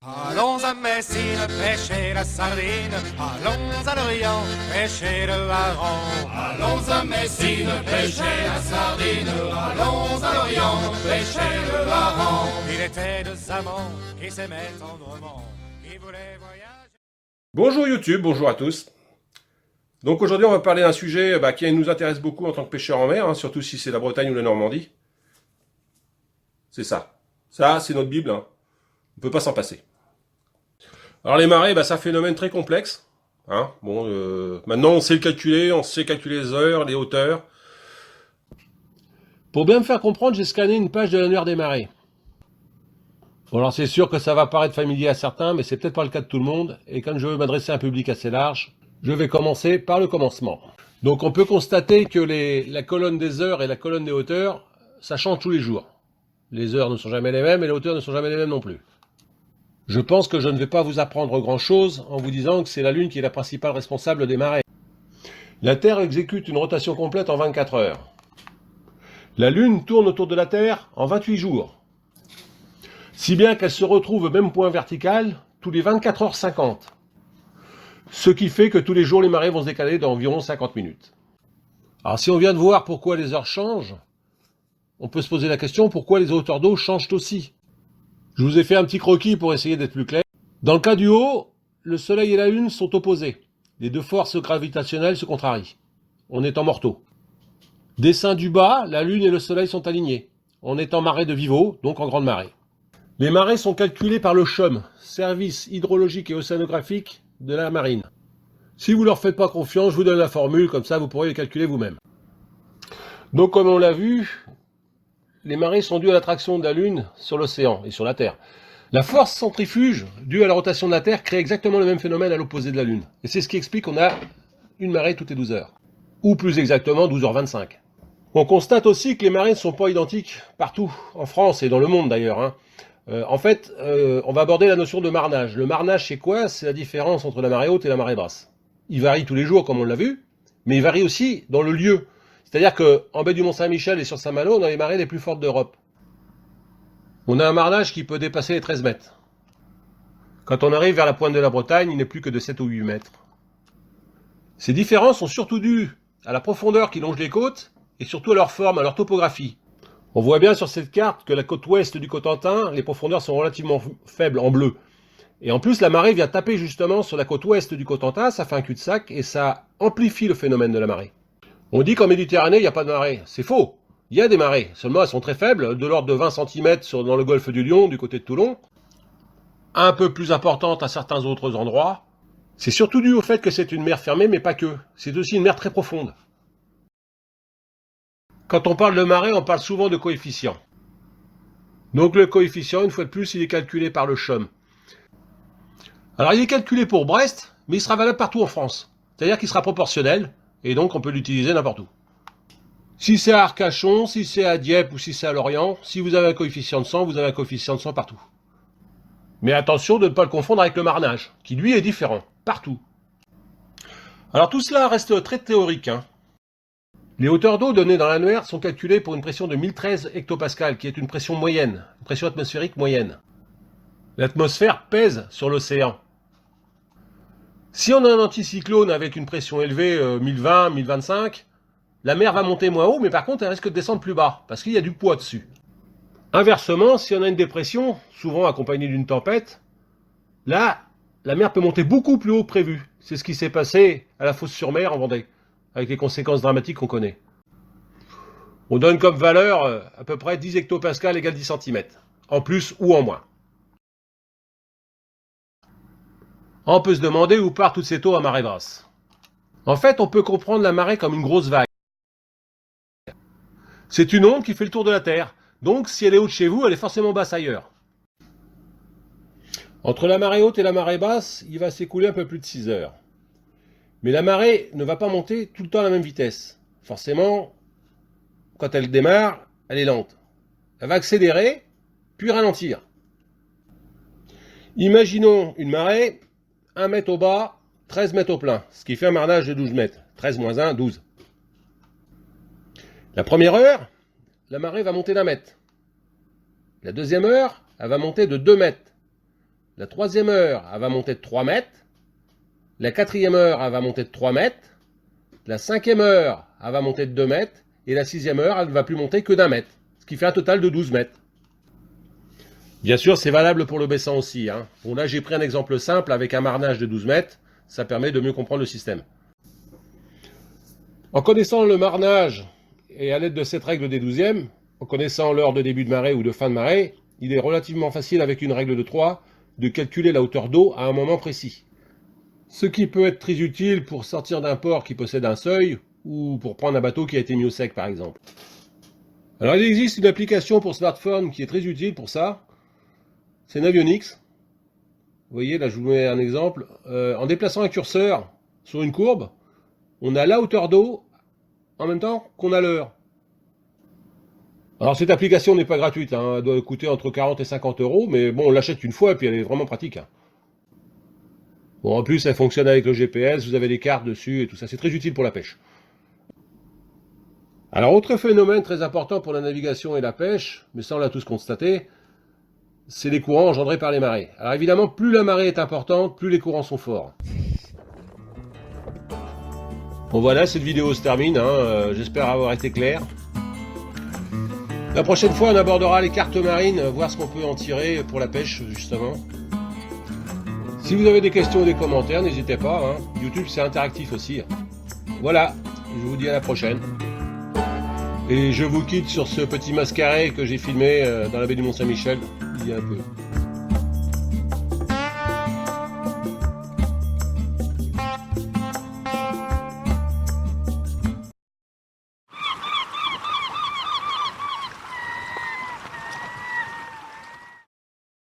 Allons à Messine pêcher la sardine, allons à Lorient pêcher le hareng. Allons à Messine pêcher la sardine, allons à Lorient pêcher le hareng. Il était deux amants qui s'aimaient tendrement, qui voulaient voyager. Bonjour YouTube, bonjour à tous. Donc aujourd'hui on va parler d'un sujet qui nous intéresse beaucoup en tant que pêcheurs en mer, surtout si c'est la Bretagne ou la Normandie. C'est ça. Ça, c'est notre Bible. On ne peut pas s'en passer. Alors les marées, c'est un phénomène très complexe. Maintenant on sait le calculer, on sait calculer les heures, les hauteurs. Pour bien me faire comprendre, j'ai scanné une page de l'annuaire des marées. Bon, alors c'est sûr que ça va paraître familier à certains, mais c'est peut-être pas le cas de tout le monde. Et comme je veux m'adresser à un public assez large, je vais commencer par le commencement. Donc on peut constater que la colonne des heures et la colonne des hauteurs, ça change tous les jours. Les heures ne sont jamais les mêmes et les hauteurs ne sont jamais les mêmes non plus. Je pense que je ne vais pas vous apprendre grand-chose en vous disant que c'est la Lune qui est la principale responsable des marées. La Terre exécute une rotation complète en 24 heures. La Lune tourne autour de la Terre en 28 jours. Si bien qu'elle se retrouve au même point vertical tous les 24 heures 50. Ce qui fait que tous les jours les marées vont se décaler d'environ 50 minutes. Alors si on vient de voir pourquoi les heures changent, on peut se poser la question pourquoi les hauteurs d'eau changent aussi. Je vous ai fait un petit croquis pour essayer d'être plus clair. Dans le cas du haut, le Soleil et la Lune sont opposés. Les deux forces gravitationnelles se contrarient. On est en morteau. Dessin du bas, la Lune et le Soleil sont alignés. On est en marée de Vivo, donc en grande marée. Les marées sont calculées par le CHUM, Service hydrologique et océanographique de la marine. Si vous leur faites pas confiance, je vous donne la formule, comme ça vous pourrez les calculer vous-même. Donc comme on l'a vu, les marées sont dues à l'attraction de la Lune sur l'océan et sur la Terre. La force centrifuge, due à la rotation de la Terre, crée exactement le même phénomène à l'opposé de la Lune. Et c'est ce qui explique qu'on a une marée toutes les 12 heures. Ou plus exactement 12h25. On constate aussi que les marées ne sont pas identiques partout, en France et dans le monde d'ailleurs. On va aborder la notion de marnage. Le marnage, c'est quoi? C'est la différence entre la marée haute et la marée basse. Il varie tous les jours, comme on l'a vu, mais il varie aussi dans le lieu. C'est-à-dire qu'en baie du Mont-Saint-Michel et sur Saint-Malo, on a les marées les plus fortes d'Europe. On a un marnage qui peut dépasser les 13 mètres. Quand on arrive vers la pointe de la Bretagne, il n'est plus que de 7 ou 8 mètres. Ces différences sont surtout dues à la profondeur qui longe les côtes et surtout à leur forme, à leur topographie. On voit bien sur cette carte que la côte ouest du Cotentin, les profondeurs sont relativement faibles en bleu. Et en plus, la marée vient taper justement sur la côte ouest du Cotentin, ça fait un cul-de-sac et ça amplifie le phénomène de la marée. On dit qu'en Méditerranée, il n'y a pas de marée. C'est faux. Il y a des marées. Seulement, elles sont très faibles, de l'ordre de 20 cm dans le golfe du Lion, du côté de Toulon. Un peu plus importantes à certains autres endroits. C'est surtout dû au fait que c'est une mer fermée, mais pas que. C'est aussi une mer très profonde. Quand on parle de marée, on parle souvent de coefficient. Donc le coefficient, une fois de plus, il est calculé par le CHUM. Alors il est calculé pour Brest, mais il sera valable partout en France. C'est-à-dire qu'il sera proportionnel. Et donc on peut l'utiliser n'importe où. Si c'est à Arcachon, si c'est à Dieppe ou si c'est à Lorient, si vous avez un coefficient de 100, vous avez un coefficient de 100 partout. Mais attention de ne pas le confondre avec le marnage, qui lui est différent, partout. Alors tout cela reste très théorique. Les hauteurs d'eau données dans l'annuaire sont calculées pour une pression de 1013 hectopascales, qui est une pression moyenne, une pression atmosphérique moyenne. L'atmosphère pèse sur l'océan. Si on a un anticyclone avec une pression élevée, 1020, 1025, la mer va monter moins haut, mais par contre elle risque de descendre plus bas, parce qu'il y a du poids dessus. Inversement, si on a une dépression, souvent accompagnée d'une tempête, là, la mer peut monter beaucoup plus haut que prévu. C'est ce qui s'est passé à la Fos-sur-Mer en Vendée, avec les conséquences dramatiques qu'on connaît. On donne comme valeur à peu près 10 hectopascales égale 10 cm, en plus ou en moins. On peut se demander où part toute cette eau à marée basse. En fait, on peut comprendre la marée comme une grosse vague. C'est une onde qui fait le tour de la Terre, donc si elle est haute chez vous, elle est forcément basse ailleurs. Entre la marée haute et la marée basse, il va s'écouler un peu plus de 6 heures. Mais la marée ne va pas monter tout le temps à la même vitesse. Forcément, quand elle démarre, elle est lente. Elle va accélérer, puis ralentir. Imaginons une marée, 1 mètre au bas, 13 mètres au plein, ce qui fait un marnage de 12 mètres. 13 moins 1, 12. La première heure, la marée va monter d'1 mètre. La deuxième heure, elle va monter de 2 mètres. La troisième heure, elle va monter de 3 mètres. La quatrième heure, elle va monter de 3 mètres. La cinquième heure, elle va monter de 2 mètres. Et la sixième heure, elle ne va plus monter que d'1 mètre. Ce qui fait un total de 12 mètres. Bien sûr, c'est valable pour le baissant aussi. Bon, là, j'ai pris un exemple simple avec un marnage de 12 mètres. Ça permet de mieux comprendre le système. En connaissant le marnage et à l'aide de cette règle des 12e, en connaissant l'heure de début de marée ou de fin de marée, il est relativement facile avec une règle de 3 de calculer la hauteur d'eau à un moment précis. Ce qui peut être très utile pour sortir d'un port qui possède un seuil ou pour prendre un bateau qui a été mis au sec par exemple. Alors il existe une application pour smartphone qui est très utile pour ça. C'est Navionics. Vous voyez, là je vous mets un exemple. En déplaçant un curseur sur une courbe, on a la hauteur d'eau en même temps qu'on a l'heure. Alors cette application n'est pas gratuite, elle doit coûter entre 40 et 50 €, mais bon, on l'achète une fois et puis elle est vraiment pratique. Bon, en plus elle fonctionne avec le GPS, vous avez des cartes dessus et tout ça, c'est très utile pour la pêche. Alors autre phénomène très important pour la navigation et la pêche, mais ça on l'a tous constaté, c'est les courants engendrés par les marées. Alors évidemment, plus la marée est importante, plus les courants sont forts. Bon voilà, cette vidéo se termine, j'espère avoir été clair. La prochaine fois, on abordera les cartes marines, voir ce qu'on peut en tirer pour la pêche, justement. Si vous avez des questions ou des commentaires, n'hésitez pas, YouTube c'est interactif aussi. Voilà, je vous dis à la prochaine. Et je vous quitte sur ce petit mascaret que j'ai filmé dans la baie du Mont-Saint-Michel il y a un peu.